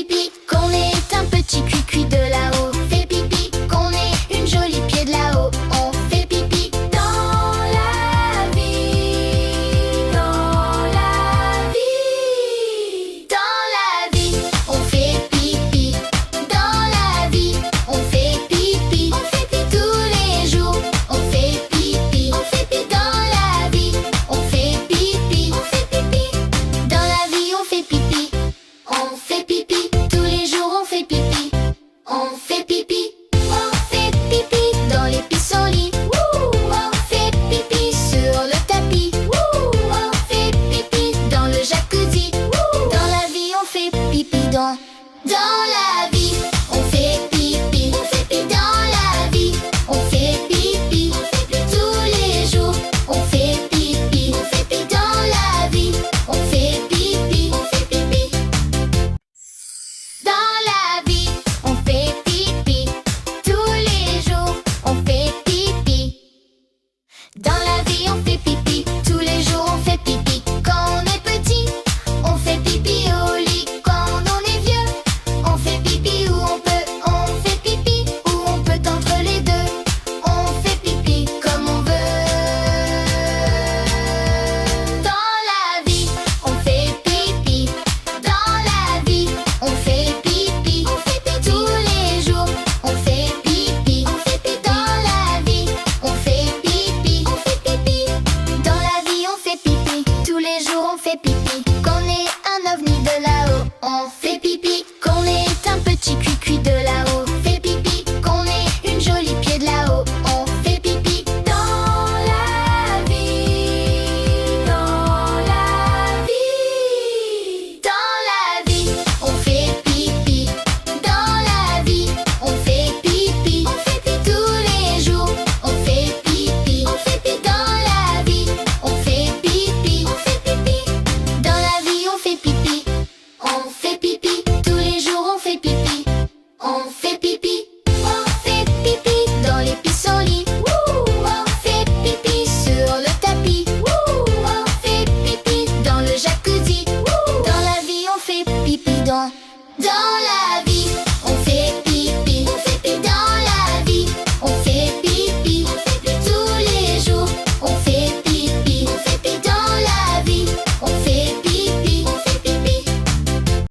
pipi, qu'on est un petit cuicui de là-haut. Fait pipi, qu'on est une jolie pied de là-haut. On fait pipi dans la vie, dans la vie. Dans la vie, on fait pipi. Dans la vie, on fait pipi. On fait pipi tous les jours. On fait pipi. On fait pipi dans la vie. On fait pipi. On fait pipi. Dans la vie, on fait pipi. On fait pipi tous les jours. On fait pipi. On fait pipi. On fait pipi dans les pissenlits. On fait pipi sur le tapis. On fait pipi dans le jacuzzi. Dans la vie, on fait pipi dans la vie, on fait pipi. On fait pipi dans la vie. On fait pipi. On fait pipi tous les jours. On fait pipi. On fait pipi dans la vie. On fait pipi. On fait pipi. Dans la vie, on fait pipi. Tous les jours, on fait pipi. Dans la vie, on fait pipi. Tous les jours, on fait pipi. Quand on est petit, on fait pipi au lit. Quand on est vieux, on fait pipi où on peut. On fait pipi où on peut entre les deux. On fait pipi comme on veut. Dans la vie, on fait pipi. Dans la vie, on fait pipi. On fait pipi tous les jours. On fait pipi. On fait pipi dans la vie. On fait pipi. On fait pipi. Dans la vie, on fait pipi. Tous les jours, on fait pipi. Qu'on est un ovni de là-haut. On fait pipi. Qu'on est un petit cuicui de là-haut. Fait pipi. Qu'on est une jolie pied de là-haut. On fait pipi dans la vie. Dans la vie. Dans la vie, on fait pipi. Dans la vie, on fait pipi. On fait pipi tous les jours. On fait pipi. On fait pipi dans la vie. On fait pipi. On fait pipi. Dans la vie, on fait pipi. On fait pipi. Tous les jours, on fait pipi. On fait pipi. On fait pipi dans les pissenlits. On fait pipi sur le tapis. On fait pipi dans le jacuzzi. Dans la vie, on fait pipi dans la vie.